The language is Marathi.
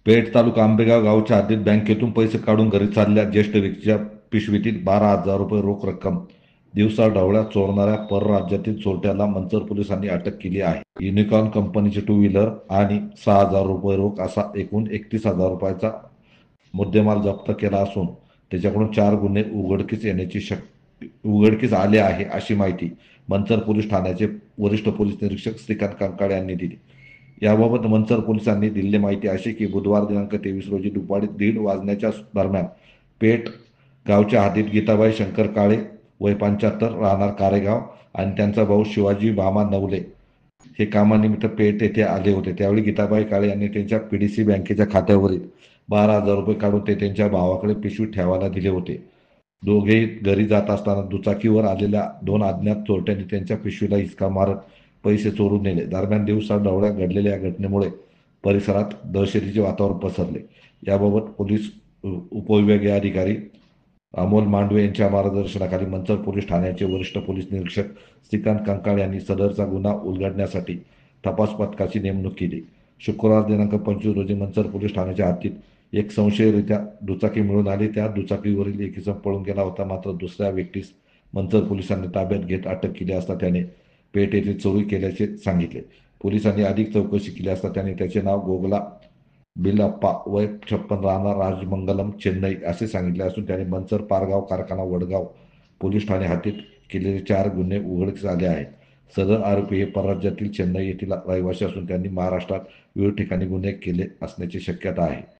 पेठ तालुका आंबेगाव गावच्या हद्दीत बँकेतून पैसे काढून घरी चालल्या ज्येष्ठ व्यक्तीच्या पिशवीतील 12,000 रुपये रोख रक्कम दिवसा ढवळ्या चोरणाऱ्या परराज्यातील चोरट्याला मंचर पोलिसांनी अटक केली आहे. युनिकॉर्न कंपनीचे टू व्हीलर आणि 6,000 रुपये रोख असा एकूण 31,000 रुपयाचा मुद्देमाल जप्त केला असून त्याच्याकडून 4 गुन्हे उघडकीस आले आहे अशी माहिती मंचर पोलीस ठाण्याचे वरिष्ठ पोलीस निरीक्षक श्रीकांत कंकाळ यांनी दिली. याबाबत मंचर पोलिसांनी दिलेली माहिती अशी की बुधवार दिनांक 23 रोजी दुपारी 1:30 वाजण्याच्या दरम्यान पेठ गावच्या हद्दीत गीताबाई शंकर काळे वय 75 राहणार कारेगाव आणि त्यांचा भाऊ शिवाजी भामा नवले हे कामानिमित्त पेठ येथे आले होते. त्यावेळी गीताबाई काळे यांनी त्यांच्या पीडीसी बँकेच्या खात्यावरील 12,000 रुपये काढून ते त्यांच्या भावाकडे पिशवीत ठेवायला दिले होते. दोघेही घरी जात असताना दुचाकीवर आलेल्या 2 अज्ञात चोरट्यांनी त्यांच्या पिशवीला हिसका मारत पैसे चोरून नेले. दरम्यान दिवसा ढवळ्या घडलेल्या या घटनेमुळे परिसरात दहशतीचे वातावरण पसरले. याबाबत पोलीस उपविभागीय अधिकारी अमोल मांडवे यांच्या मार्गदर्शनाखाली मंचर पोलीस ठाण्याचे वरिष्ठ पोलीस निरीक्षक श्रीकांत कंकाळ यांनी सदरचा गुन्हा उलगडण्यासाठी तपास पथकाची नेमणूक केली. शुक्रवार दिनांक 25 रोजी मंचर पोलीस ठाण्याच्या हद्दीत एक संशयरित्या दुचाकी मिळून आली. त्या दुचाकीवरील एक इसम पळून गेला होता. मात्र दुसऱ्या व्यक्तीस मंचर पोलिसांनी ताब्यात घेत अटक केली असता त्याने पेठ येथे चोरी केल्याचे सांगितले. पोलिसांनी अधिक चौकशी केली असता त्याने त्याचे नाव गोगला बिलप्पा वय 56 राहणार राजमंगलम चेन्नई असे सांगितले असून त्याने मंचर पारगाव कारखाना वडगाव पोलीस ठाणे हद्दीत केलेले 4 गुन्हे उघडकीस आले आहेत. सदर आरोपी हे परराज्यातील चेन्नई येथील रहिवासी असून त्यांनी महाराष्ट्रात विविध ठिकाणी गुन्हे केले असण्याची शक्यता आहे.